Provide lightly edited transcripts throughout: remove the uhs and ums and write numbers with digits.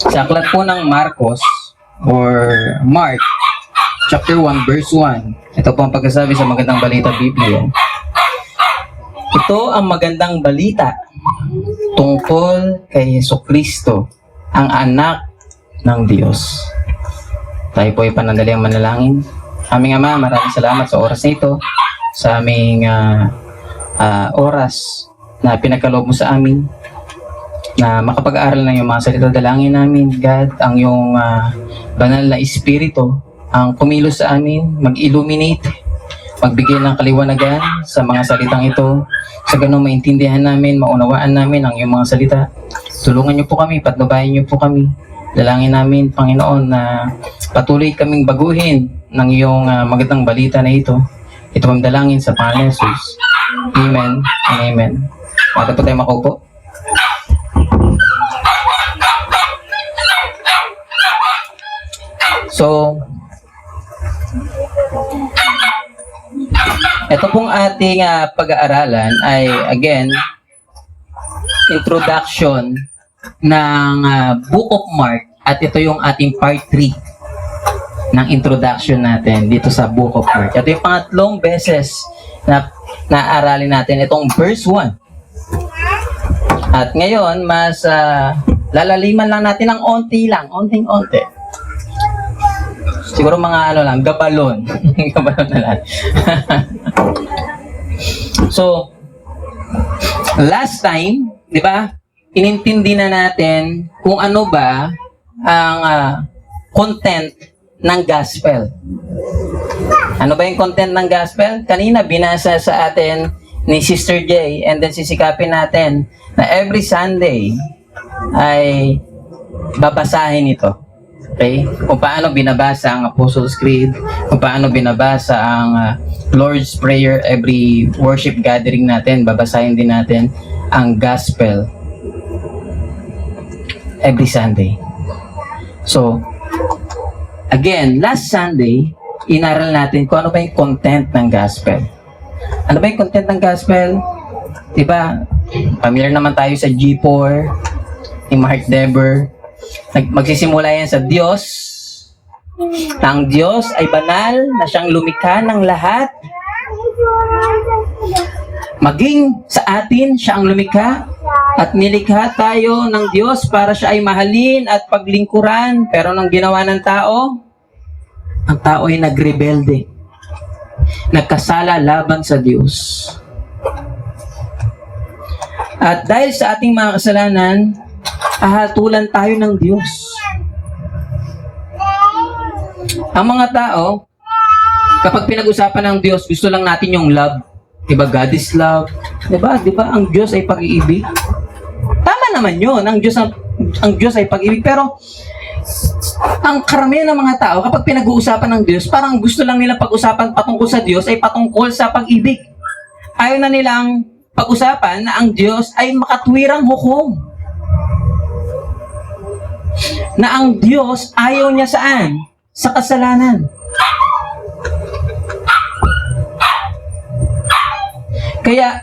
Sa aklat po ng Marcos or Mark, chapter 1, verse 1. Ito po ang pagkasabi sa magandang balita Biblia. Ito ang magandang balita tungkol kay Jesucristo, ang anak ng Diyos. Tayo po ay panandaliang manalangin. Aming Ama, maraming salamat sa oras na ito, sa aming oras na pinagkaloob mo sa amin, na makapag-aaral ng iyong mga salita. Dalangin namin, God, ang iyong banal na Espiritu ang kumilos sa amin, mag-illuminate, magbigay ng kaliwanagan sa mga salitang ito, sa ganun maintindihan namin, maunawaan namin ang iyong mga salita. Tulungan niyo po kami, patnubayan niyo po kami. Dalangin namin, Panginoon, na patuloy kaming baguhin ng iyong magandang balita na ito. Ito ang dalangin sa pangalan ni Jesus. Amen and amen. Mata po tayo makaupo. So, ito pong ating pag-aaralan ay, again, introduction ng Book of Mark, at ito yung ating part 3 ng introduction natin dito sa Book of Mark. Ito yung pangatlong beses na naaralin natin itong verse 1. At ngayon, mas lalaliman lang natin ng onting-onti. Siguro mga gabalon. Gabalon na lang. So, last time, di ba, inintindi na natin kung ano ba ang content ng gospel. Ano ba yung content ng gospel? Kanina binasa sa atin ni Sister J, and then sisikapin natin na every Sunday ay babasahin ito. Okay? Kung paano binabasa ang Apostles' Creed, kung paano binabasa ang Lord's Prayer, every worship gathering natin, babasahin din natin ang gospel every Sunday. So, again, last Sunday, inaral natin kung ano ba yung content ng gospel. Ano ba yung content ng gospel? Diba, familiar naman tayo sa G4, ni Mark Dever. Magsisimula yan sa Diyos. Ang Diyos ay banal na siyang lumikha ng lahat. Maging sa atin siya ang lumikha at nilikha tayo ng Diyos para siya ay mahalin at paglingkuran. Pero nang ginawa ng tao, ang tao ay nagrebelde. Nagkasala laban sa Diyos. At dahil sa ating mga kasalanan, ahatulan tayo ng Diyos. Ang mga tao, kapag pinag-usapan ng Diyos, gusto lang natin yung love. Diba, God is love. Diba, ang Diyos ay pag-ibig. Tama naman yun, ang Diyos ay pag-ibig. Pero, ang karamihan ng mga tao, kapag pinag-uusapan ng Diyos, parang gusto lang nila pag-usapan patungkol sa Diyos ay patungkol sa pag-ibig. Ayaw na nilang pag-usapan na ang Diyos ay makatwirang hukom. Na ang Diyos ayaw niya saan? Sa kasalanan. Kaya,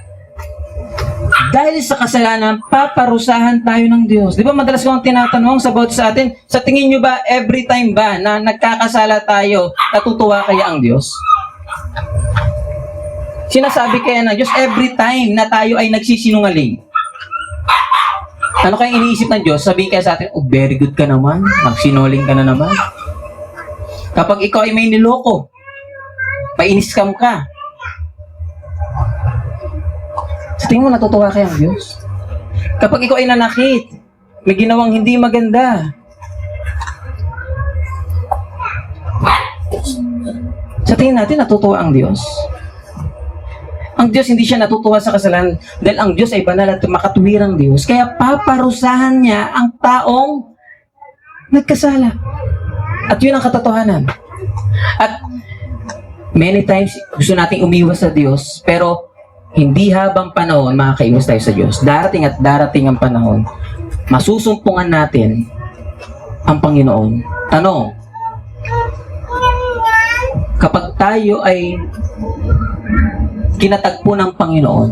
dahil sa kasalanan, paparusahan tayo ng Diyos. Di ba madalas kong tinatanong sa atin, sa tingin nyo ba, every time ba na nagkakasala tayo, natutuwa kaya ang Diyos? Sinasabi kaya ng Diyos, every time na tayo ay nagsisinungaling. Ano kaya iniisip ng Diyos? Sabihin kaya sa atin, oh, very good ka naman, magsinungaling ka na naman. Kapag ikaw ay may niloko, pa-in-scam ka, sa tingin mo natutuwa kaya ang Diyos? Kapag ikaw ay nanakit, may ginawang hindi maganda, sa tingin natin natutuwa ang Diyos? Ang Diyos hindi siya natutuwa sa kasalanan dahil ang Diyos ay banal at makatuwirang Diyos. Kaya paparusahan niya ang taong nagkasala. At yun ang katotohanan. At many times gusto nating umiwas sa Diyos, pero hindi habang panahon makakaiwas tayo sa Diyos. Darating at darating ang panahon, masusumpungan natin ang Panginoon. Tanong, kapag tayo ay kinatagpo ng Panginoon,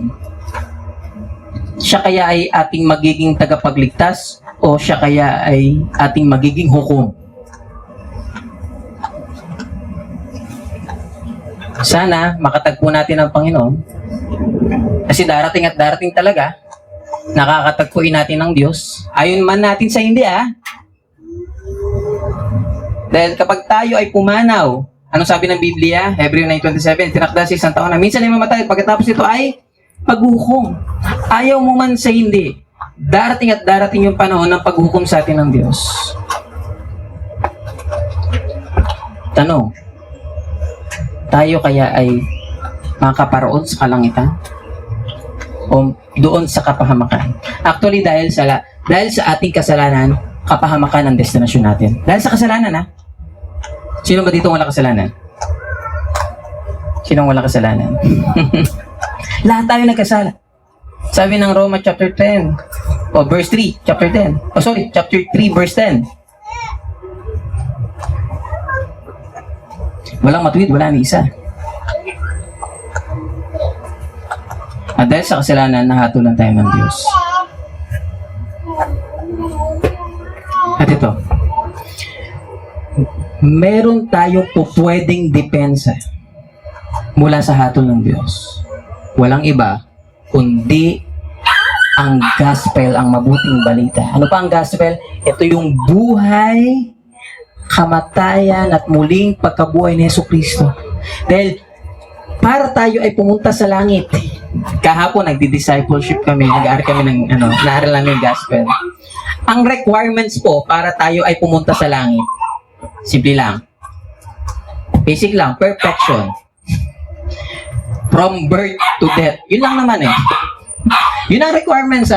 siya kaya ay ating magiging tagapagligtas o siya kaya ay ating magiging hukom? Sana makatagpo natin ang Panginoon. Kasi darating at darating talaga. Nakakatagpuin natin ng Diyos. Ayon man natin sa hindi, Dahil kapag tayo ay pumanaw, anong sabi ng Biblia? Hebreo 9:27, tinakda sa isang taon na minsan ay mamatay. Pagkatapos ito ay paghukom. Ayaw mo man sa hindi, darating at darating yung panahon ng paghukom sa atin ng Diyos. Tanong, tayo kaya ay makaparoon sa kalangitan? O doon sa kapahamakan? Actually, dahil sa ating kasalanan, kapahamakan ang destinasyon natin. Dahil sa kasalanan, Sino ba dito wala kasalanan? Sino wala kasalanan? Lahat tayo nagkasala. Sabi ng Roma chapter 10, verse 3, chapter 10. Chapter 3, verse 10. Walang matuwid, wala ni isa. At dahil sa kasalanan, nahatulan tayo ng Diyos. At ito, meron tayong pupwedeng depensa mula sa hatol ng Diyos. Walang iba, kundi ang gospel, ang mabuting balita. Ano pa ang gospel? Ito yung buhay, kamatayan, at muling pagkabuhay ni Jesucristo. Dahil para tayo ay pumunta sa langit. Kahapon nagdi-discipleship kami, nag-aaral kami ng naaral namin yung gospel. Ang requirements po para tayo ay pumunta sa langit, simple lang. Basic lang, perfection. From birth to death. Yun lang naman Yun ang requirements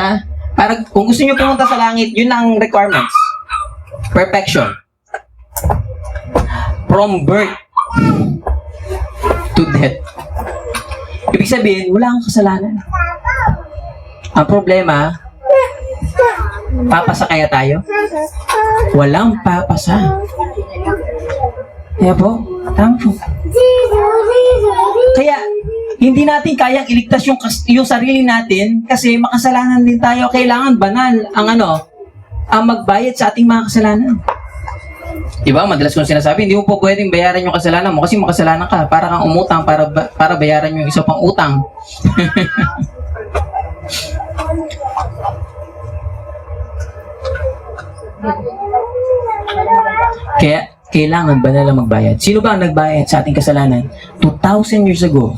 Para kung gusto niyo pumunta sa langit, yun ang requirements. Perfection. From birth to death. Ibig sabihin, wala kang kasalanan. Ang problema, papasa kaya tayo? Walang papasa. Kaya po, tama po. Kaya, hindi natin kayang iligtas yung sarili natin kasi makasalanan din tayo. Kailangan banal ang magbayad sa ating mga kasalanan. Diba? Madalas kong sinasabi, hindi mo po pwedeng bayaran yung kasalanan mo kasi makasalanan ka. Para kang umutang para bayaran yung isa pang utang. Kaya, kailangan banal ang magbayad. Sino ba ang nagbayad sa ating kasalanan? 2,000 years ago,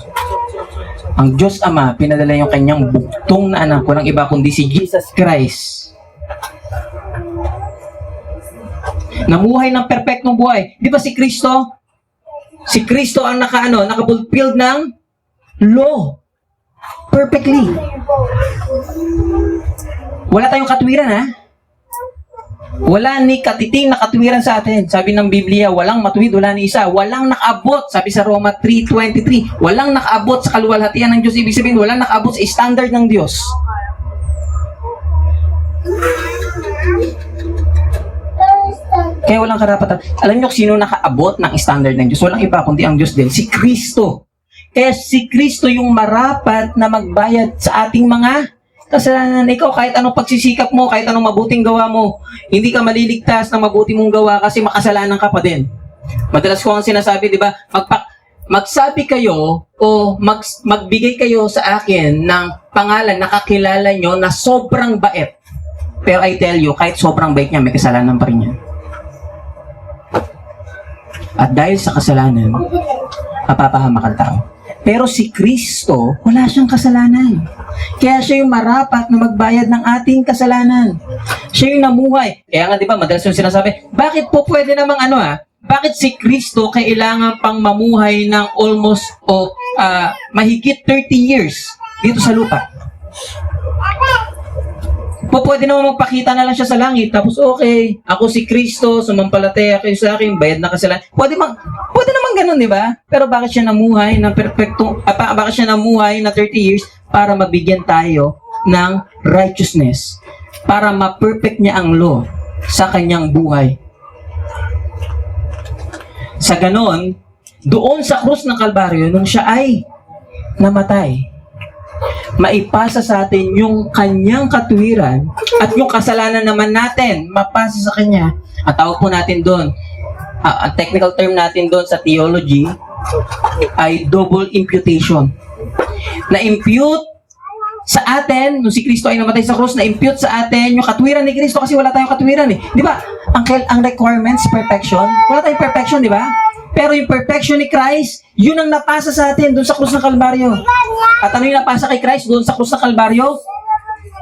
ang Diyos Ama, pinadala yung kanyang buktong na anak, walang iba kundi si Jesus Christ. Namuhay ng perpektong buhay. Di ba si Kristo? Si Kristo ang nakapulfilled ng law. Perfectly. Wala tayong katwiran, Wala ni katiting na katwiran sa atin. Sabi ng Biblia, walang matuwid, wala ni isa. Walang nakaabot, sabi sa Roma 3:23. Walang nakaabot sa kaluwalhatian ng Diyos. Ibig sabihin, walang nakaabot sa standard ng Diyos. Kaya walang karapatan. Alam niyo sino nakaabot ng standard ng Diyos? Walang iba kundi ang Diyos din, si Kristo. Kaya si Kristo yung marapat na magbayad sa ating mga kasalanan. Ikaw, kahit anong pagsisikap mo, kahit anong mabuting gawa mo, hindi ka maliligtas ng mabuti mong gawa kasi makasalanan ka pa din. Madalas ko ang sinasabi, di ba? Magsabi kayo o magbigay kayo sa akin ng pangalan na kakilala nyo na sobrang bait. Pero I tell you, kahit sobrang bait niya, may kasalanan pa rin yan. At dahil sa kasalanan, mapapahamak ang tao. Pero si Kristo, wala siyang kasalanan. Kaya siya yung marapat na magbayad ng ating kasalanan. Siya yung namuhay. Kaya nga, di ba, madalas yung sinasabi, bakit po pwede namang bakit si Kristo kailangan pang mamuhay ng almost mahigit 30 years dito sa lupa? Pwede naman magpakita na lang siya sa langit, tapos okay, ako si Kristo, sumampalataya kayo sa akin, bayad na kasalanan. Pwede naman ganun, di ba? Pero bakit siya namuhay ng bakit siya namuhay na 30 years para mabigyan tayo ng righteousness, para ma-perfect niya ang law sa kanyang buhay. Sa ganon, doon sa krus ng Kalbaryo, nung siya ay namatay, maipasa sa atin yung kanyang katuwiran at yung kasalanan naman natin, mapasa sa kanya. Ang tawag po natin doon, ang technical term natin doon sa theology ay double imputation. Na-impute sa atin, nung si Kristo ay namatay sa krus, na-impute sa atin yung katwiran ni Kristo kasi wala tayong katwiran eh. Di ba? Ang requirements, perfection. Wala tayong perfection, di ba? Pero yung perfection ni Christ, yun ang napasa sa atin doon sa krus ng Kalbaryo. At ano yung napasa kay Christ doon sa krus ng Kalbaryo?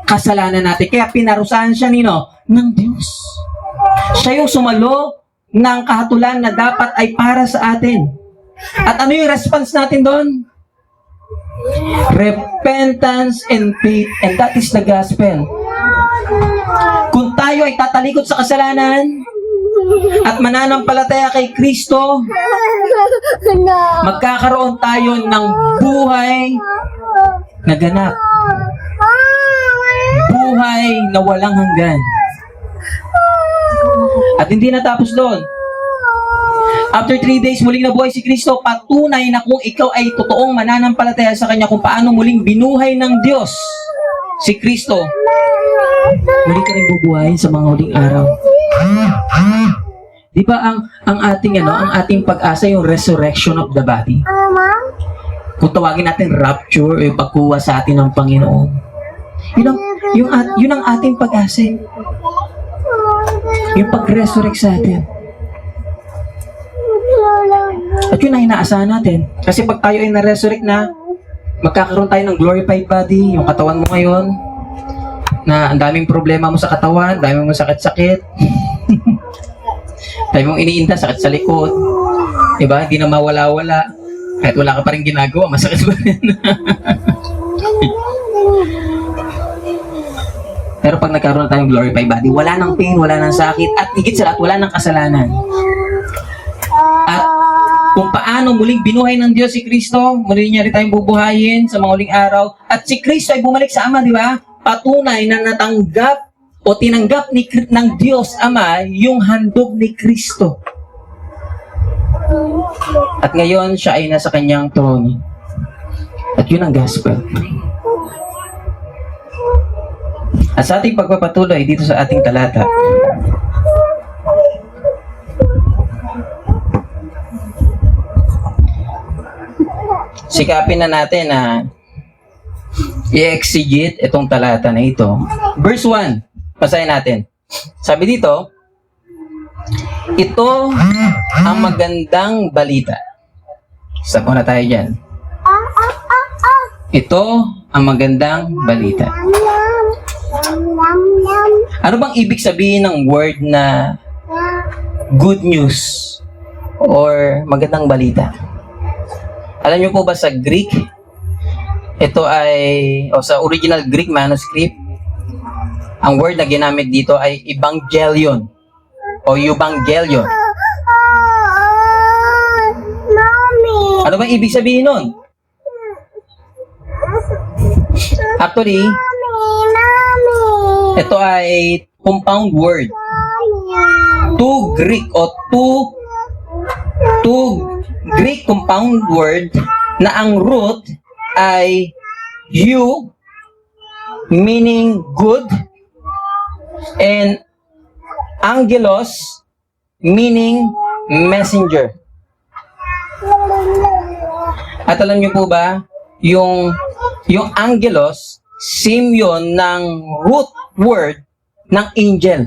Kasalanan natin. Kaya pinarusahan siya ng Diyos. Siya yung sumalo ng kahatulan na dapat ay para sa atin. At ano yung response natin doon? Repentance and faith, and that is the gospel. Kung tayo ay tatalikod sa kasalanan at mananampalataya kay Kristo, magkakaroon tayo ng buhay na ganap. Buhay na walang hanggan. At hindi natapos doon. After 3 days, muling nabuhay si Kristo, patunay na kung ikaw ay totoong mananampalataya sa Kanya, kung paano muling binuhay ng Diyos si Kristo, muli ka rin bubuhayin sa mga huling araw. Di ba ang ating pag-asa yung resurrection of the body? Kung tawagin natin rapture, yung pagkuha sa atin ng Panginoon. Yun ang ating pag-asa. Yung pag-resurrect sa atin. At yun ang inaasahan natin. Kasi pag tayo ay na-resurrect na, magkakaroon tayo ng glorified body, yung katawan mo ngayon, na ang daming problema mo sa katawan, dami mong sakit-sakit, dami mong iniinda, sakit sa likod, diba? Hindi na mawala-wala. Kahit wala ka pa rin ginagawa, masakit ba rin? Pero pag nagkaroon na tayong glorified body, wala nang pain, wala nang sakit, at higit sa lahat, wala nang kasalanan. At kung paano muling binuhay ng Diyos si Kristo, muli niya rin tayong bubuhayin sa mga huling araw. At si Kristo ay bumalik sa Ama, di ba? Patunay na natanggap o tinanggap ng Diyos Ama yung handog ni Kristo. At ngayon, siya ay nasa kanyang trono. At yun ang gospel. At sa ating pagpapatuloy dito sa ating talata, sikapin na natin na i-exegete itong talata na ito. Verse 1, basahin natin. Sabi dito, ito ang magandang balita. Stop muna tayo dyan. Ito ang magandang balita. Ano bang ibig sabihin ng word na good news or magandang balita? Alam niyo po ba sa Greek, ito ay, o sa original Greek manuscript, ang word na ginamit dito ay evangelion o euangelion. Ano bang ibig sabihin nun? Actually, ito ay compound word. Two Greek o two Greek compound word na ang root ay eu, meaning good, and angelos, meaning messenger. At alam niyo po ba, yung angelos, same yun ng root word ng angel.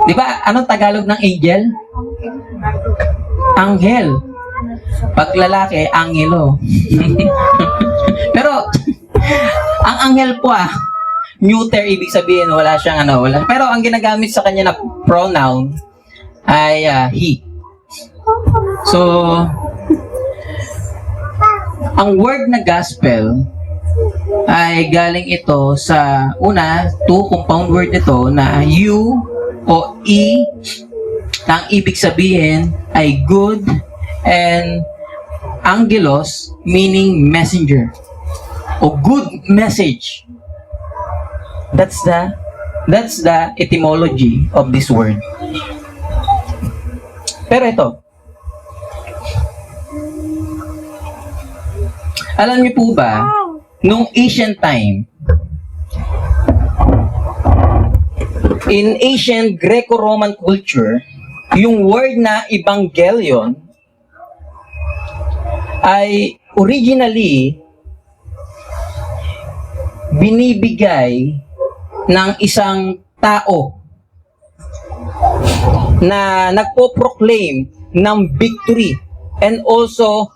Di ba, anong Tagalog ng angel? Anghel. Pag lalaki, angelo. Pero, ang anghel po neuter, ibig sabihin, wala siyang wala. Pero ang ginagamit sa kanya na pronoun ay he. So, ang word na gospel ay galing ito sa two compound word ito na you o e, na ang ibig sabihin ay good, and angelos, meaning messenger o good message. That's the etymology of this word. Pero ito, Alam niyo po ba, nung ancient time, in ancient Greco-Roman culture, yung word na Evangelion ay originally binibigay ng isang tao na nagpo-proclaim ng victory and also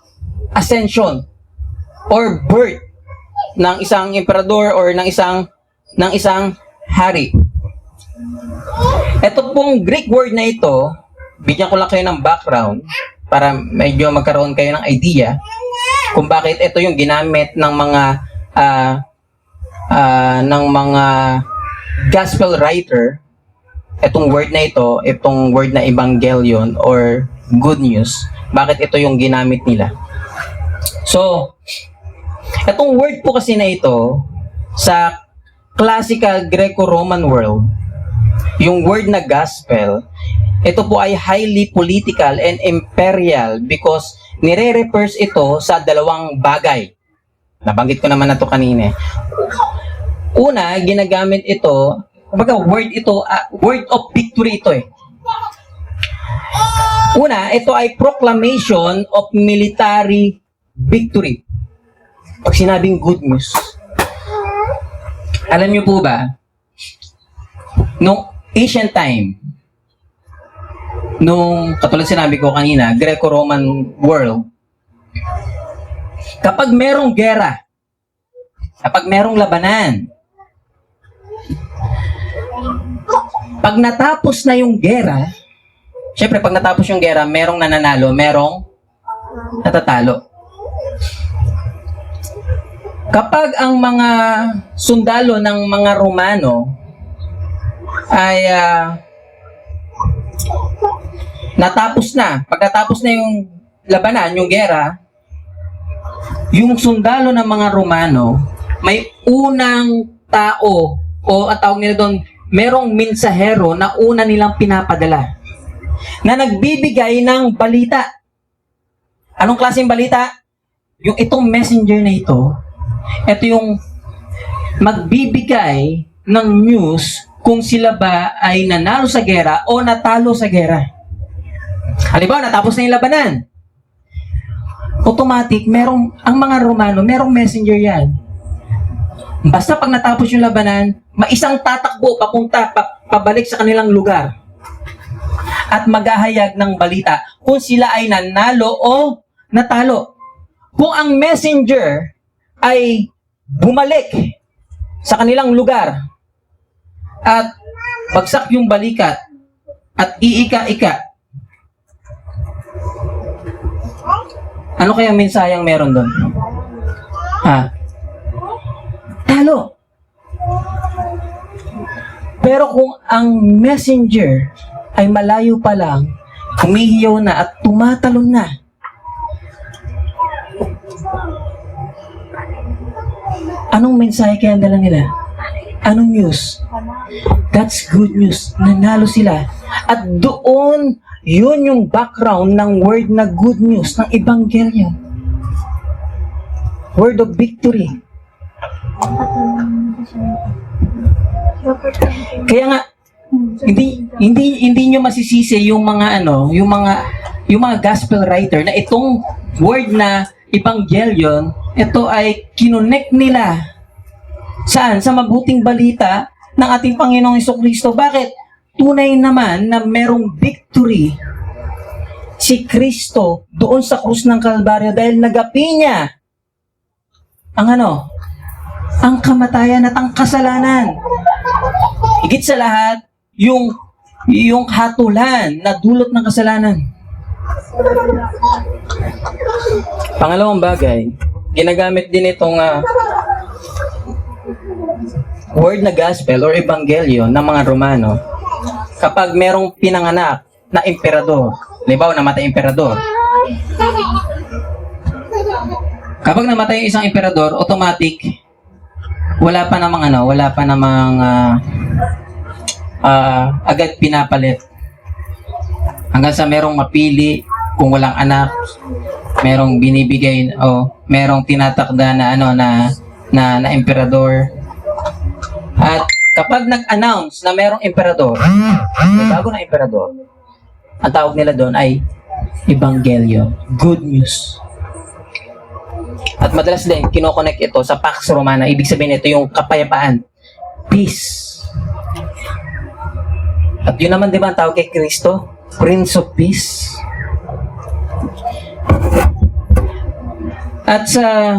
ascension or birth ng isang emperador or ng isang hari. Ito pong Greek word na ito, bigyan ko lang kayo ng background para medyo magkaroon kayo ng idea kung bakit ito yung ginamit ng mga gospel writer. Itong word na ito, itong word na evangelion or good news, bakit ito yung ginamit nila? So, itong word po kasi na ito, sa classical Greco-Roman world, yung word na gospel, ito po ay highly political and imperial because nire-refers ito sa dalawang bagay. Nabanggit ko naman na ito kanina. Una, ginagamit ito, word ito, word of victory ito eh. Una, ito ay proclamation of military victory. Pag sinabing good news, alam niyo po ba, nung ancient time, nung katulad sinabi ko kanina, Greco-Roman world, kapag merong gera, kapag merong labanan, pag natapos na yung gera, syempre pag natapos yung gera, merong nananalo, merong natatalo. Kapag ang mga sundalo ng mga Romano ay natapos na, pag natapos na yung labanan, yung gera, yung sundalo ng mga Romano, may unang tao, o ang tawag nila doon, merong mensahero na una nilang pinapadala na nagbibigay ng balita. Anong klaseng balita? Yung itong messenger na ito yung magbibigay ng news kung sila ba ay nanalo sa gera o natalo sa gera. Halimbawa, natapos na yung labanan. Automatic, ang mga Romano, merong messenger yan. Basta pag natapos yung labanan, maisang tatakbo pabalik sa kanilang lugar at maghahayag ng balita kung sila ay nanalo o natalo. Kung ang messenger ay bumalik sa kanilang lugar at bagsak yung balikat at iika-ika, ano kaya mensaheng meron doon? Talo. Pero kung ang messenger ay malayo pa lang, humihiyaw na at tumatalon na, anong mensahe kaya ang dala nila? Anong news? That's good news. Nanalo sila. At doon, yun yung background ng word na good news, ng Evangelion. Word of victory. Kaya nga hindi nyo masisisi yung mga yung mga gospel writer na itong word na Evangelion, ito ay kinonect nila saan? Sa mabuting balita ng ating Panginoong Jesucristo. Bakit? Tunay naman na merong victory si Kristo doon sa krus ng Kalbaryo dahil nagapi niya ang kamatayan at ang kasalanan. Higit sa lahat, yung hatulan na dulot ng kasalanan. Pangalawang bagay, ginagamit din itong word na gospel or evangelion ng mga Romano kapag merong pinanganak na emperador. Halimbawa, namatay emperador. Kapag namatay yung isang emperador, automatic, wala pa namang agad pinapalit. Hanggang sa merong mapili, kung walang anak, merong binibigay, merong tinatakda na na emperador. At kapag nag-announce na merong emperador, may bago na emperador, ang tawag nila doon ay Ebanghelyo, good news. At madalas din, kinokonek ito sa Pax Romana. Ibig sabihin ito yung kapayapaan. Peace. At yun naman, di ba, ang tawag kay Kristo? Prince of Peace. At sa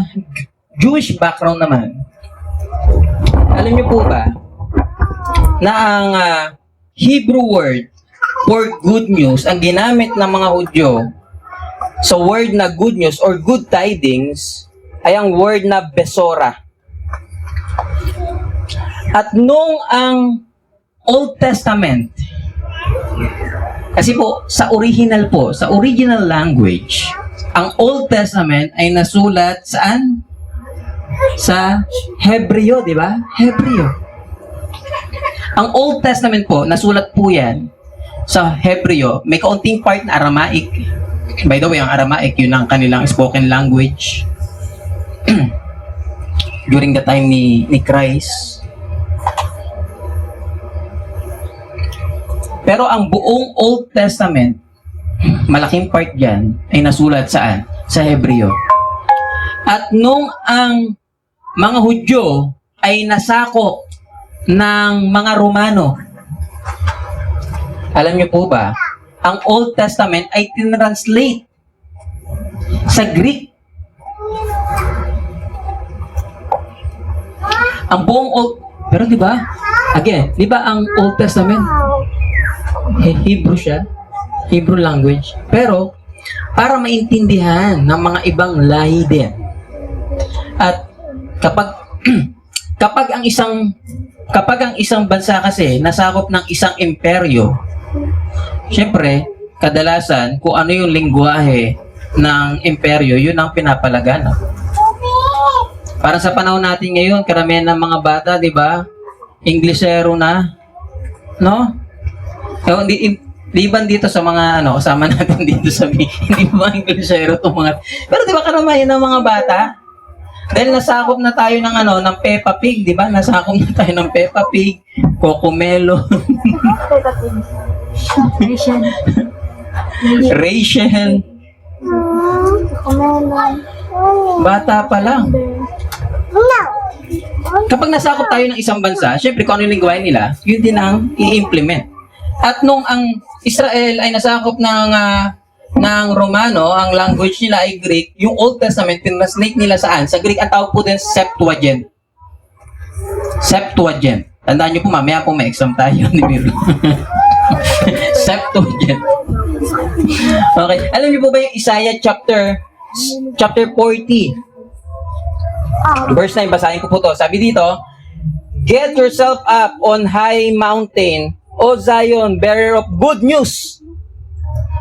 Jewish background naman, alam niyo po ba na ang Hebrew word for good news, ang ginamit ng mga Hudyo sa word na good news or good tidings, ay ang word na besora. At nung ang Old Testament, kasi po, sa original language, ang Old Testament ay nasulat saan? Sa Hebreo, di ba? Hebreo. Ang Old Testament po, nasulat po yan sa Hebreo. May kaunting part na Aramaic. By the way, ang Aramaic, yun ang kanilang spoken language during the time ni Christ. Pero ang buong Old Testament, malaking part dyan, ay nasulat saan? Sa Hebreo. At nung ang mga Hudyo ay nasako ng mga Romano, alam niyo po ba, ang Old Testament ay tinranslate sa Greek. Ang buong pero di ba? Again, di ba ang Old Testament Hebrew siya? Hebrew language. Pero para maintindihan ng mga ibang lahi din. At kapag ang isang bansa kasi nasakop ng isang imperyo, syempre, kadalasan kung ano yung lingwahe ng imperyo, yun ang pinapalaganap. Para sa panahon natin ngayon, karamihan ng mga bata, di ba? Inglesero na, no? Di ba dito sa mga kasama natin dito sa hindi ba Inglesero itong mga, pero di ba karamihan ng mga bata? Dahil nasakop na tayo ng ng Peppa Pig, di ba? Nasakop na tayo ng Peppa Pig, Cocomelon. Peppa Pig. Rachel. Rachel. Bata pa lang. Kapag nasakop tayo ng isang bansa, syempre kung ano yung lingwahe nila, yun din ang i-implement. At nung ang Israel ay nasakop ng Romano, ang language nila ay Greek, yung Old Testament, tinranslate nila saan? Sa Greek, ang tawag po din Septuagint. Septuagint. Tandaan nyo po, mamaya po may exam tayo ni Miro. Septuagint. Okay. Alam niyo po ba yung Isaiah chapter 40? Verse 9, basahin ko po to. Sabi dito, "Get yourself up on high mountain, O Zion, bearer of good news.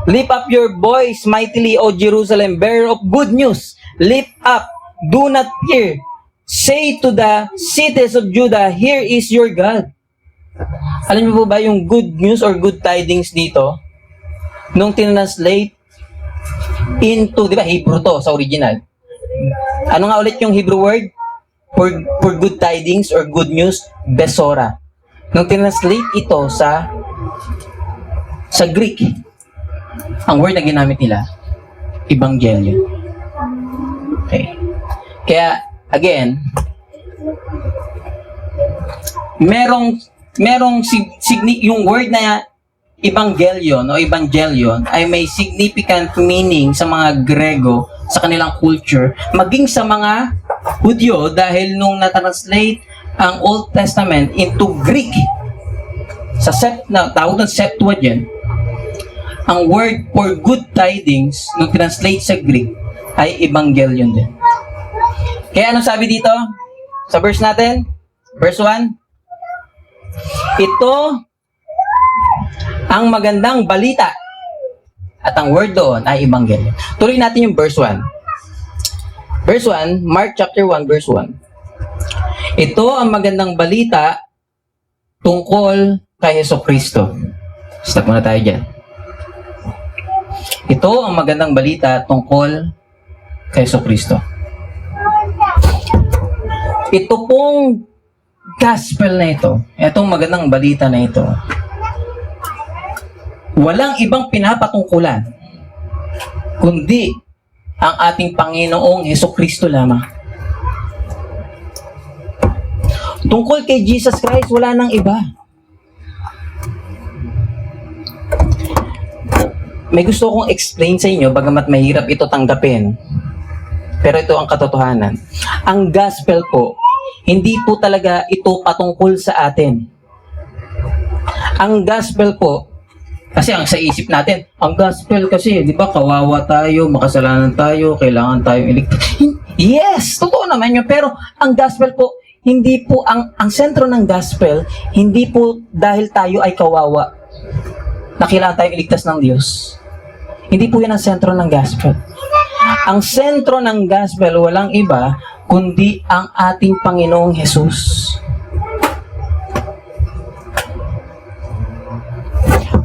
Lift up your voice mightily, O Jerusalem, bearer of good news. Lift up, do not fear. Say to the cities of Judah, here is your God." Alam niyo po ba yung good news or good tidings dito? Nung tinranslate into, di ba, Hebrew to sa original. Ano nga ulit yung Hebrew word? For good tidings or good news, besora. Nung tinranslate ito sa Greek, ang word na ginamit nila, Ebanghelyo. Okay. Kaya, again, yung word na Evangelion o Evangelion ay may significant meaning sa mga Grego, sa kanilang culture, maging sa mga Hudyo, dahil nung na-translate ang Old Testament into Greek, sa tawag ng Septuagint, ang word for good tidings nung translate sa Greek ay Evangelion din. Kaya anong sabi dito sa verse natin? Verse 1, ito ang magandang balita. At ang word doon ay Ebanghelyo. Tuloy natin yung verse 1. Verse 1, Mark chapter 1, verse 1. Ito ang magandang balita tungkol kay Jesucristo. Stop muna tayo dyan. Ito ang magandang balita tungkol kay Jesucristo. ito pong gospel na ito, itong magandang balita na ito, walang ibang pinapatungkulan kundi ang ating Panginoong Hesukristo lamang. Tungkol kay Jesus Christ, wala nang iba. May gusto kong explain sa inyo, bagamat mahirap ito tanggapin. Pero ito ang katotohanan. Ang gospel po, hindi po talaga ito patungkol sa atin. Ang gospel po, kasi ang sa isip natin, ang gospel kasi, di ba, kawawa tayo, makasalanan tayo, kailangan tayong iligtas. Yes, totoo naman yun. Pero ang gospel po, hindi po, ang sentro ng gospel, hindi po dahil tayo ay kawawa na kailangan tayong iligtas ng Diyos. Hindi po yan ang sentro ng gospel. Ang sentro ng gospel, walang iba, kundi ang ating Panginoong Jesus.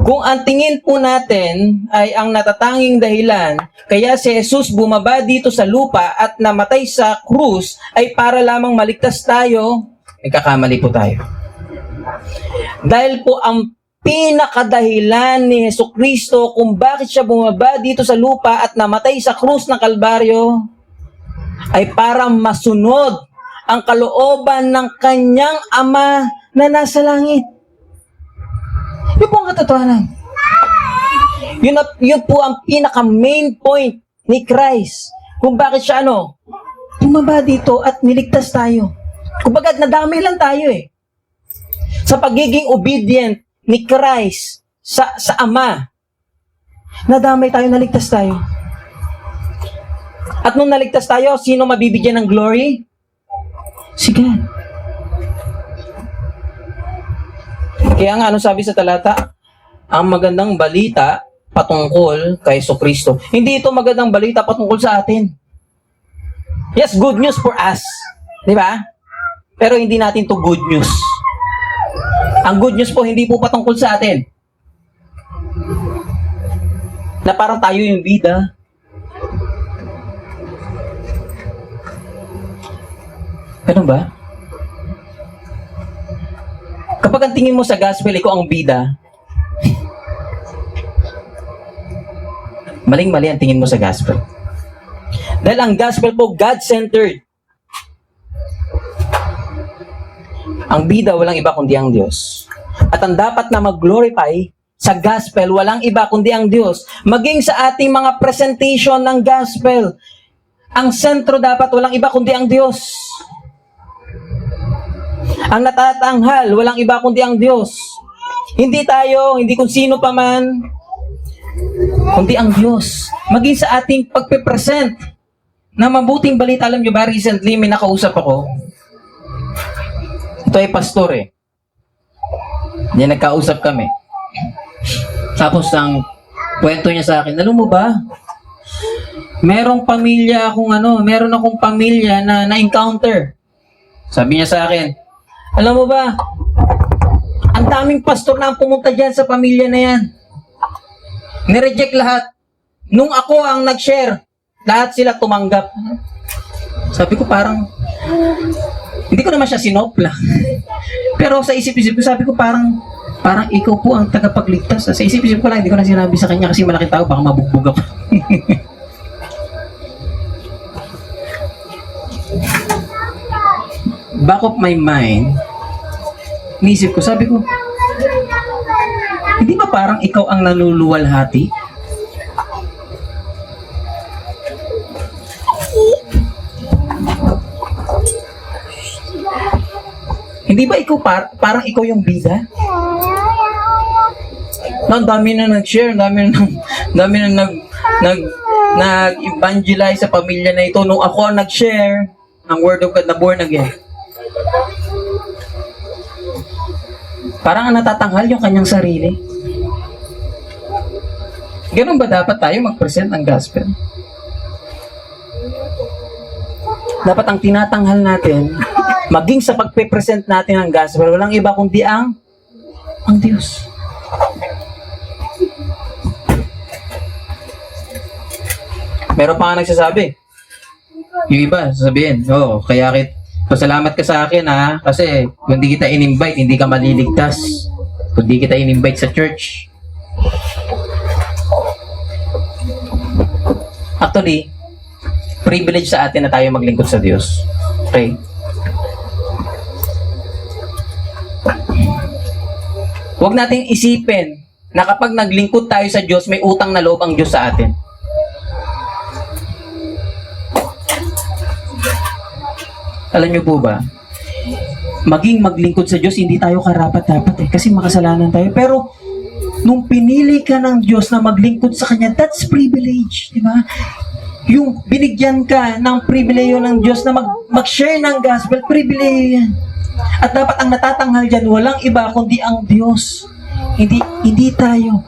Kung ang tingin po natin ay ang natatanging dahilan kaya si Jesus bumaba dito sa lupa at namatay sa krus ay para lamang maligtas tayo, nagkakamali po tayo. Dahil po ang pinakadahilan ni Hesukristo kung bakit siya bumaba dito sa lupa at namatay sa krus ng Kalbaryo ay para masunod ang kalooban ng kanyang Ama na nasa langit. Yun po ang katotohanan. Yun po ang pinaka-main point ni Christ. Kung bakit siya bumaba dito at niligtas tayo. Kumbaga, nadamay lang tayo eh. Sa pagiging obedient ni Christ sa Ama, nadamay tayo, naligtas tayo. At nung naligtas tayo, sino mabibigyan ng glory? Si God. Kaya nga, sabi sa talata? Ang magandang balita patungkol kay Jesucristo. Hindi ito magandang balita patungkol sa atin. Yes, good news for us. Di ba? Pero hindi natin to good news. Ang good news po, hindi po patungkol sa atin. Na parang tayo yung bida. Ganun ba? Kapag ang tingin mo sa gospel, ikaw ang bida, maling-mali ang tingin mo sa gospel. Dahil ang gospel po, God-centered. Ang bida, walang iba kundi ang Diyos. At ang dapat na mag-glorify sa gospel, walang iba kundi ang Diyos. Maging sa ating mga presentation ng gospel, ang sentro dapat walang iba kundi ang Diyos. Ang natatanghal, walang iba kundi ang Diyos. Hindi tayo, hindi kung sino pa man, kundi ang Diyos. Maging sa ating pagpipresent na mabuting balita. Alam nyo ba, recently may nakausap ako. Ito ay pastor eh. Hindi, nagkausap kami. Tapos ang kwento niya sa akin, alam mo ba, meron akong pamilya na na-encounter. Sabi niya sa akin, alam mo ba, ang daming pastor na ang pumunta dyan sa pamilya na yan. Nireject lahat. Nung ako ang nag-share, lahat sila tumanggap. Sabi ko parang, hindi ko naman siya sinopla. Pero sa isip-isip ko, sabi ko parang ikaw po ang tagapagligtas. Sa isip-isip ko lang, hindi ko na sinabi sa kanya kasi malaking tao, baka mabugbog ako. Back of my mind, nisip ko, sabi ko, hindi ba parang ikaw ang naluluwalhati? Hindi ba ikaw parang ikaw yung bida? No, ang dami na nag-share, ang dami na nag-evangelize sa pamilya na ito. Nung ako ang nag-share, ang word of God na born again. Parang natatanghal yung kanyang sarili. Ganun ba dapat tayo mag-present ng gospel? Dapat ang tinatanghal natin, maging sa pagpe-present natin ng gospel, walang iba kundi ang Diyos. Meron pa nga nagsasabi. Yung iba, sasabihin, Pasalamat ka sa akin ha, kasi kung hindi kita in-invite, hindi ka maliligtas. Kung hindi kita in-invite sa church. Actually, privilege sa atin na tayo maglingkod sa Diyos. Okay? Huwag nating isipin na kapag naglingkod tayo sa Diyos, may utang na loob ang Diyos sa atin. Alam niyo po ba, maging maglingkod sa Diyos, hindi tayo karapat-dapat kasi makasalanan tayo. Pero, nung pinili ka ng Diyos na maglingkod sa Kanya, that's privilege, di ba? Yung binigyan ka ng pribileyo ng Diyos na mag-share ng gospel, pribileyo yan. At dapat ang natatanghal dyan, walang iba kundi ang Diyos. Hindi tayo.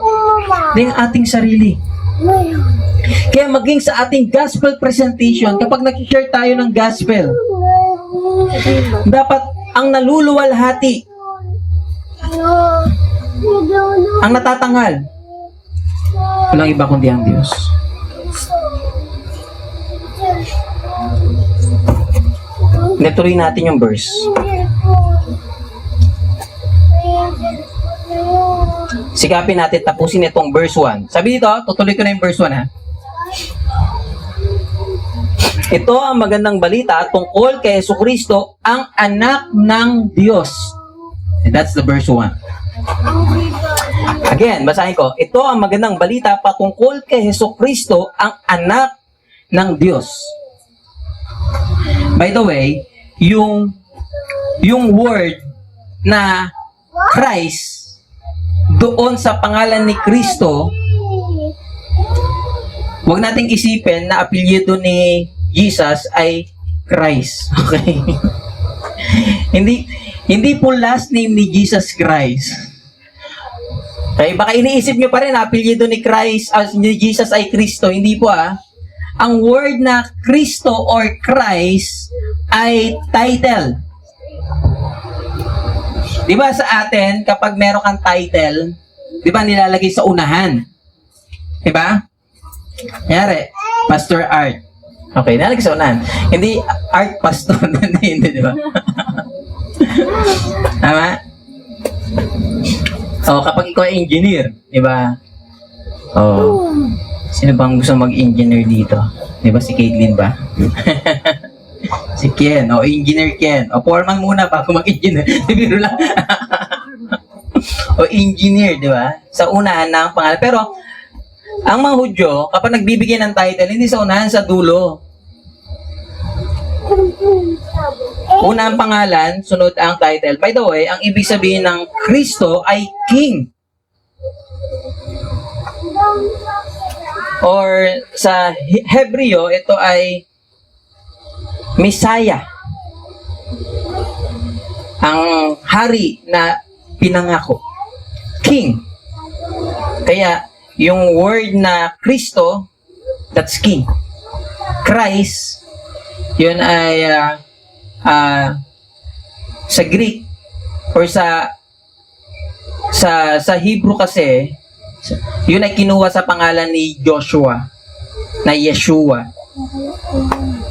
Hindi ang ating sarili. Kaya maging sa ating gospel presentation, kapag nag-share tayo ng gospel, dapat ang naluluwalhati, ang natatanghal, walang iba kundi ang Diyos. Natuloy natin yung verse. Sikapin natin tapusin itong verse 1. Sabi dito, tutuloy ko na yung verse 1 ha. Ito ang magandang balita tungkol kay Jesucristo, ang anak ng Diyos. And that's the verse 1. Again, basahin ko. Ito ang magandang balita patungkol kay Jesucristo, ang anak ng Diyos. By the way, yung word na Christ doon sa pangalan ni Kristo, huwag nating isipin na apelyido ni Jesus ay Christ. Okay? hindi po last name ni Jesus Christ. Okay, baka iniisip nyo pa rin na apelyido ni Christ as ni Jesus ay Kristo. Hindi po ah. Ang word na Kristo or Christ ay title. Di ba sa atin, kapag meron kang title, di ba nilalagay sa unahan? Di ba? Kanyari, Pastor Art. Okay, nilalagay sa unahan. Hindi Art Pastor. hindi, di ba? Tama? O, kapag ikaw ay engineer, di ba? O, sino bang gusto mag-engineer dito? Di ba si Caitlyn ba? Si Ken. O, engineer Ken. O, foreman muna bago mag-engineer. Biro lang. O, engineer, di ba? Sa unahan ng pangalan. Pero, ang mga Hudyo, kapag nagbibigay ng title, hindi sa unahan, sa dulo. Una ang pangalan, sunod ang title. By the way, ang ibig sabihin ng Kristo ay King. Or sa Hebreo, ito ay Messiah. Ang hari na pinangako. King. Kaya, yung word na Kristo, that's King. Christ, yun ay sa Greek or sa Hebrew kasi, yun ay kinuha sa pangalan ni Joshua na Yeshua.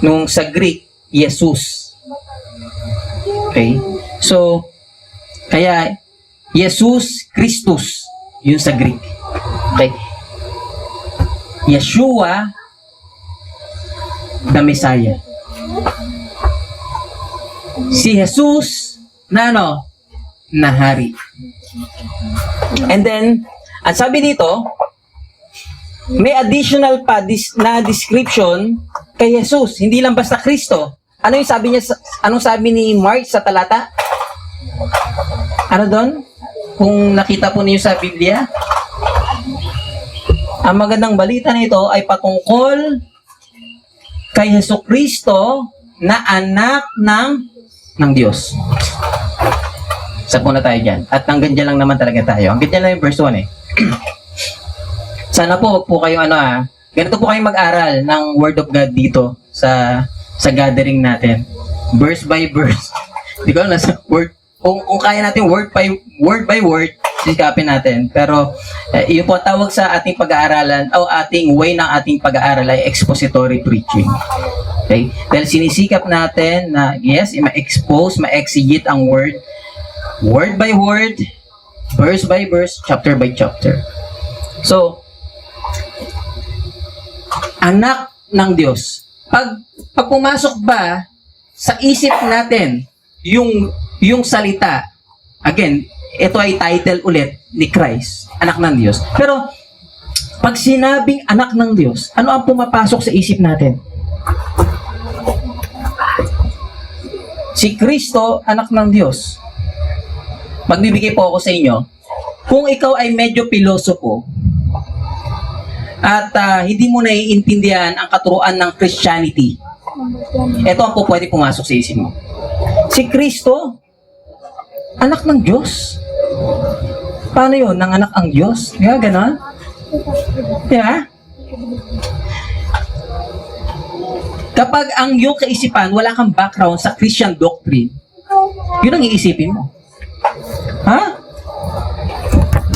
Nung sa Greek, Jesus. Okay? So, kaya Jesus Christus, yun sa Greek. Okay? Yeshua, the Messiah. Si Jesus, na ano? Na hari. And then, ang sabi dito, may additional pa na description kay Jesus. Hindi lang basta Kristo. Ano yung sabi niya? Anong sabi ni Mark sa talata? Ano doon? Kung nakita po niyo sa Biblia? Ang magandang balita nito ay patungkol kay Jesucristo na anak ng Diyos. Isa po na tayo dyan. At hanggang dyan lang naman talaga tayo. Hanggang dyan lang yung verse 1 eh. Sana po, wag po kayong ganito po kayong mag-aral ng Word of God dito sa gathering natin. Verse by verse. Di ba, nasa word, kung kaya natin word by word, sikapin natin. Pero, yun po tawag sa ating pag-aaralan o ating way ng ating pag-aaral ay expository preaching. Okay? Dahil sinisikap natin na, yes, ma-expose, ma-exegete ang word by word, verse by verse, chapter by chapter. So, anak ng Diyos. Pag pumasok ba sa isip natin yung salita, again, ito ay title ulit ni Christ, anak ng Diyos. Pero, pag sinabing anak ng Diyos, ano ang pumapasok sa isip natin? Si Kristo, anak ng Diyos. Magbibigay po ako sa inyo. Kung ikaw ay medyo pilosopo at hindi mo naiintindihan ang katuruan ng Christianity, ito ang po pwede pumasok sa isip mo. Si Kristo, anak ng Diyos. Paano yun? Nang anak ang Diyos? Kaya ganon? Kaya? Kapag ang iyong kaisipan, wala kang background sa Christian doctrine, yun ang iisipin mo. Ha?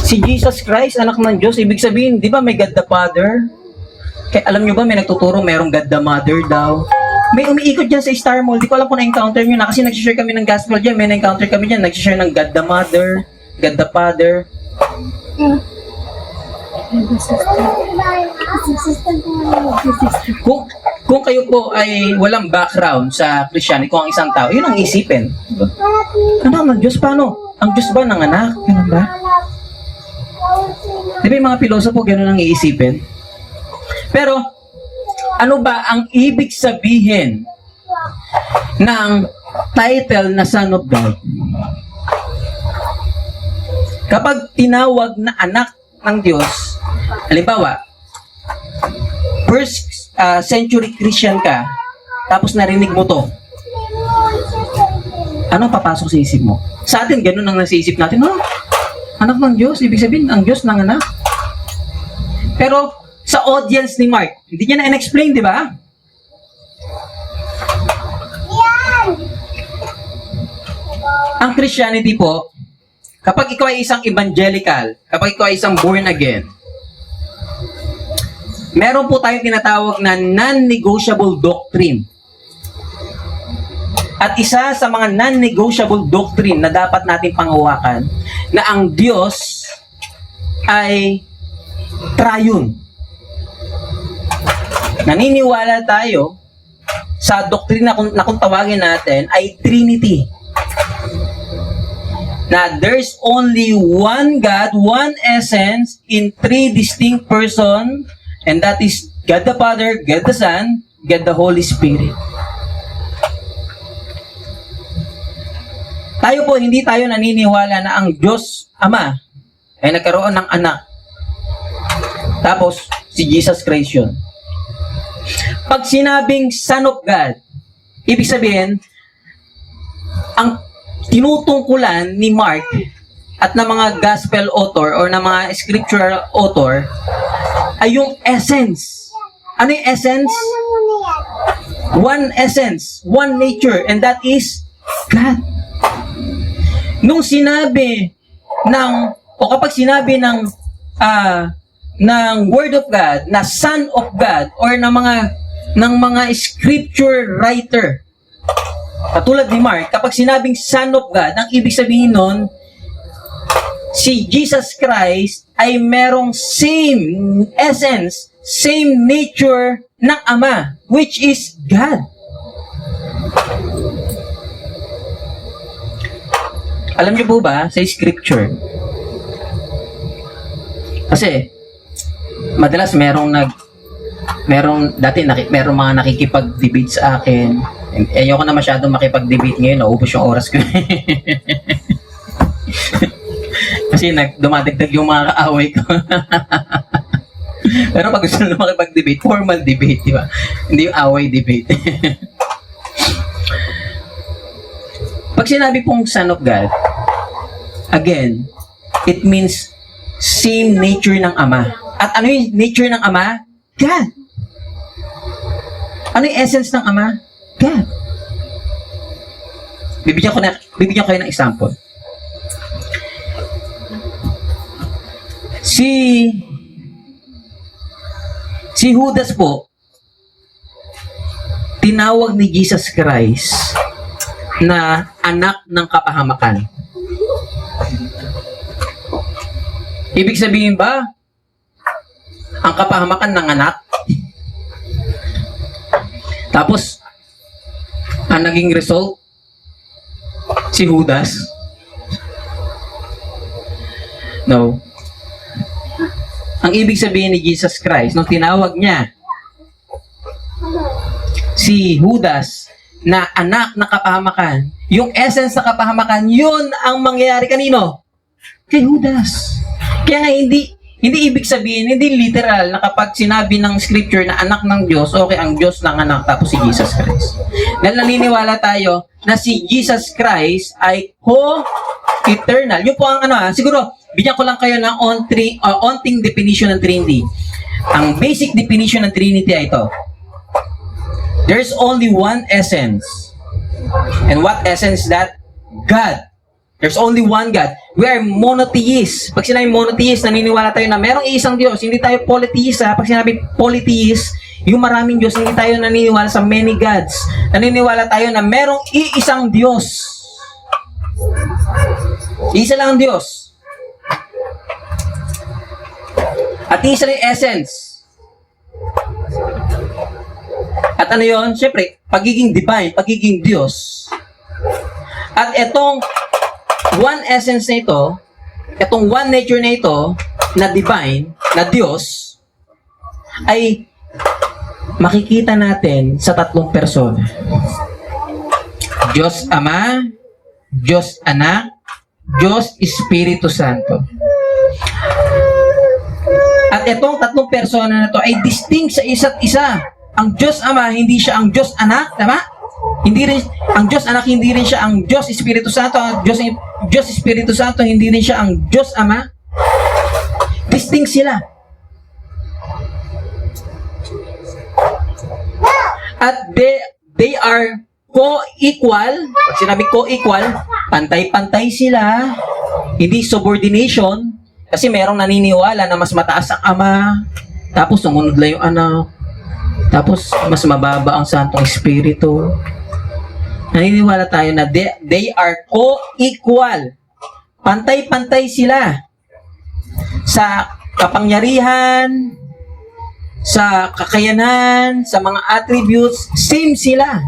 Si Jesus Christ, anak ng Diyos, ibig sabihin, di ba may God the Father? Kaya alam nyo ba, may nagtuturo, mayroong God the Mother daw. May umiikot dyan sa Star Mall, di ko alam kung na-encounter nyo na, kasi nag-share kami ng gospel dyan, may na-encounter kami dyan, nag-share ng God the Mother, God the Father. Kung kayo po ay walang background sa Christianity, kung ang isang tao, yun ang isipin. Anak ng Diyos, paano? Ang Diyos ba ng anak? Ganun ba? Di ba yung mga pilosopo, ganun ang iisipin? Pero, ano ba ang ibig sabihin ng title na Son of God? Kapag tinawag na anak ng Diyos, halimbawa, first century Christian ka, tapos narinig mo to, ano papasok sa isip mo? Sa atin, ganun ang nasa isip natin, oh, anak ng Diyos, ibig sabihin, ang Diyos ng anak. Pero, sa audience ni Mark, hindi niya na-explain, di ba? Ang Christianity po, kapag ikaw ay isang evangelical, kapag ikaw ay isang born again, meron po tayong tinatawag na non-negotiable doctrine. At isa sa mga non-negotiable doctrine na dapat natin panghawakan, na ang Diyos ay triune. Naniniwala tayo sa doktrina na kung tawagin natin ay Trinity. Na there's only one God, one essence in three distinct persons, and that is God the Father, God the Son, God the Holy Spirit. Tayo po, hindi tayo naniniwala na ang Diyos Ama ay nagkaroon ng anak. Tapos, si Jesus Christ yun. Pag sinabing Son of God, ibig sabihin, ang tinutungkulan ni Mark at ng mga gospel author or ng mga scriptural author ay yung essence. Ano yung essence? One essence, one nature, and that is God. Nung sinabi kapag sinabi ng Word of God na Son of God or ng mga scripture writer, katulad ni Mark, kapag sinabing Son of God, ang ibig sabihin nun, si Jesus Christ ay merong same essence, same nature ng Ama, which is God. Alam niyo po ba, sa scripture, kasi, madalas merong mga nakikipag-debate sa akin. Ayoko na masyadong makipag-debate ngayon, naubos yung oras ko. Kasi dumadagdag yung mga kaaway ko. Pero pag gusto na makipag-debate, formal debate, di ba? Hindi yung away debate. Pag sinabi pong Son of God, again, it means same nature ng Ama. At ano yung nature ng Ama? God. Ano yung essence ng Ama? God. Bibigyan ko kayo ng example. Si Judas po, tinawag ni Jesus Christ na anak ng kapahamakan. Ibig sabihin ba, ang kapahamakan ng anak? Tapos, ang naging result, si Judas? No. Ang ibig sabihin ni Jesus Christ, nung tinawag niya si Judas na anak ng kapahamakan, yung essence ng kapahamakan, yun ang mangyayari kanino? Kay Judas. Kaya nga hindi ibig sabihin, hindi literal na kapag sinabi ng scripture na anak ng Diyos, okay, ang Diyos ng anak, tapos si Jesus Christ. Dahil naniniwala tayo na si Jesus Christ ay co-eternal. Yun po ang siguro, bigyan ko lang kayo ng onting definition ng Trinity. Ang basic definition ng Trinity ay ito. There's only one essence. And what essence is that? God. There's only one God. We are monotheists. Pag sinabi monotheist, naniniwala tayo na merong isang Diyos. Hindi tayo polytheist. Pag sinabi polytheist, yung maraming Diyos, hindi tayo naniniwala sa many gods. Naniniwala tayo na merong iisang Diyos. Isa lang ang Diyos. At isa rin essence. At ano yun? Siyempre, pagiging divine, pagiging Diyos. At etong one essence na ito, itong one nature na ito, na divine, na Diyos, ay makikita natin sa tatlong persona. Diyos Ama, Diyos Anak, Diyos Espiritu Santo. At itong tatlong persona na ito ay distinct sa isa't isa. Ang Diyos Ama, hindi siya ang Diyos Anak, tama? Hindi rin ang Diyos Anak, hindi rin siya ang Diyos Espiritu Santo. Ang Diyos Espiritu Santo, hindi rin siya ang Diyos Ama. Distinct sila. At they are co-equal. Pag sinabi co-equal, pantay-pantay sila. Hindi subordination. Kasi merong naniniwala na mas mataas ang Ama, tapos sumunod lang yung Anak, tapos mas mababa ang Santong Espiritu. Naniniwala tayo na they are co-equal. Pantay-pantay sila sa kapangyarihan, sa kakayanan, sa mga attributes, same sila.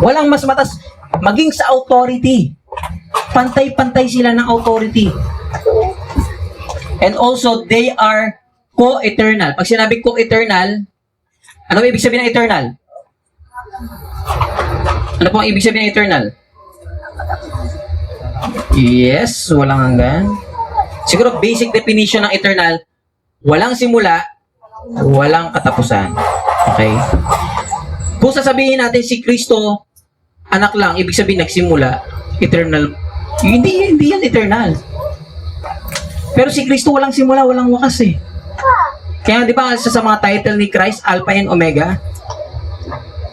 Walang mas matas, maging sa authority. Pantay-pantay sila ng authority. And also, they are co-eternal. Pag sinabi co-eternal, ano ibig sabihin ng eternal? Ano po ang ibig sabihin ng eternal? Yes, walang hanggan. Siguro basic definition ng eternal, walang simula, walang katapusan. Okay? Kung sasabihin natin si Kristo, anak lang, ibig sabihin nagsimula, eternal. Hindi yan eternal. Pero si Kristo walang simula, walang wakas eh. Kaya di ba sa mga title ni Christ, Alpha and Omega?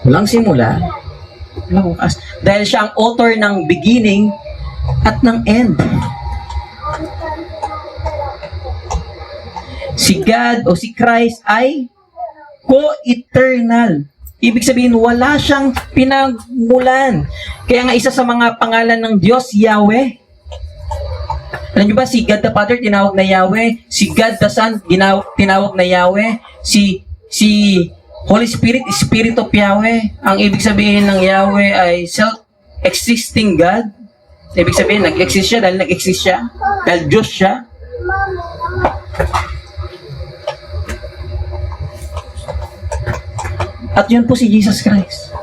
Walang simula, walang wakas. Dahil siya ang author ng beginning at ng end. Si God o si Christ ay co-eternal. Ibig sabihin, wala siyang pinagmulan. Kaya nga isa sa mga pangalan ng Diyos, Yahweh. Alam niyo ba, si God the Father, tinawag na Yahweh. Si God the Son, tinawag na Yahweh. Si Holy Spirit, Spirit of Yahweh. Ang ibig sabihin ng Yahweh ay self-existing God. Ibig sabihin, nag-exist siya dahil nag-exist siya. Dahil Diyos siya. At yun po si Jesus Christ.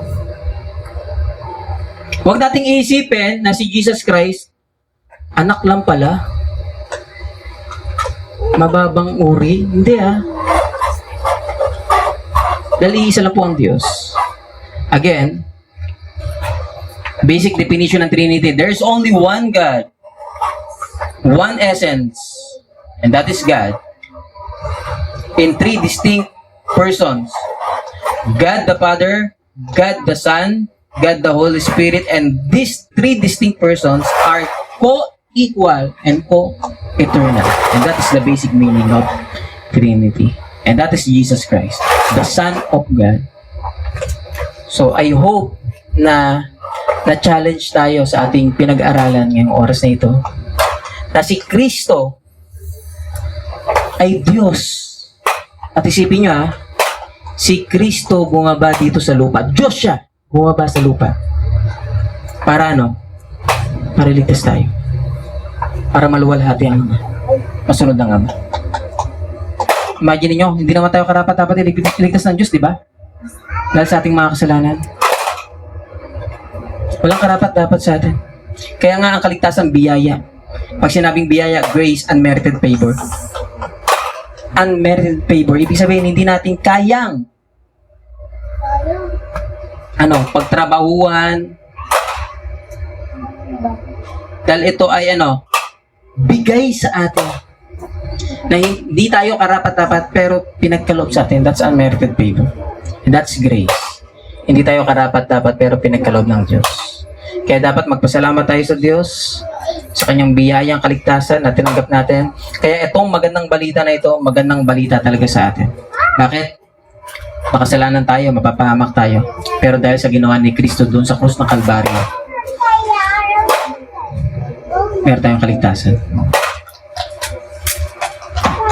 Huwag nating iisipin na si Jesus Christ, anak lang pala. Mababang uri. Hindi Dahil iisa lang po ang Diyos. Again, basic definition ng Trinity. There's only one God. One essence. And that is God. In three distinct persons. God the Father, God the Son, God the Holy Spirit, and these three distinct persons are co-equal and co-eternal. And that is the basic meaning of Trinity. And that is Jesus Christ, the Son of God. So, I hope na na-challenge tayo sa ating pinag-aralan ngayong oras na ito na si Kristo ay Diyos. At isipin nyo si Kristo bumaba dito sa lupa. Diyos siya, bumaba sa lupa. Para ano? Para ligtas tayo. Para maluwalhati ang masunod ng Ama. Imagine niyo, hindi naman tayo karapat-dapat iligtas ng Diyos, di ba? Dahil sa ating mga kasalanan. Walang karapat-dapat sa atin. Kaya nga ang kaligtasan, biyaya. Pag sinabing biyaya, grace, unmerited favor. Unmerited favor. Ibig sabihin, hindi natin kayang pagtrabahuan. Dahil ito ay bigay sa atin. Na hindi tayo karapat-dapat pero pinagkaloob sa atin. That's unmerited favor. And that's grace. Hindi tayo karapat-dapat pero pinagkaloob ng Diyos. Kaya dapat magpasalamat tayo sa Diyos sa kanyang biyayang kaligtasan na tinanggap natin. Kaya itong magandang balita na ito, magandang balita talaga sa atin. Bakit? Makasalanan tayo, mapapahamak tayo. Pero dahil sa ginawa ni Kristo doon sa krus ng Kalbaryo, meron tayong kaligtasan.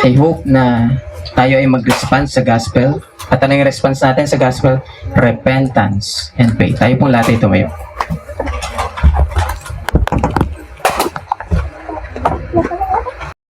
I hope na tayo ay mag-response sa gospel. At ano yung response natin sa gospel? Repentance and faith. Tayo pong lahat ito ngayon.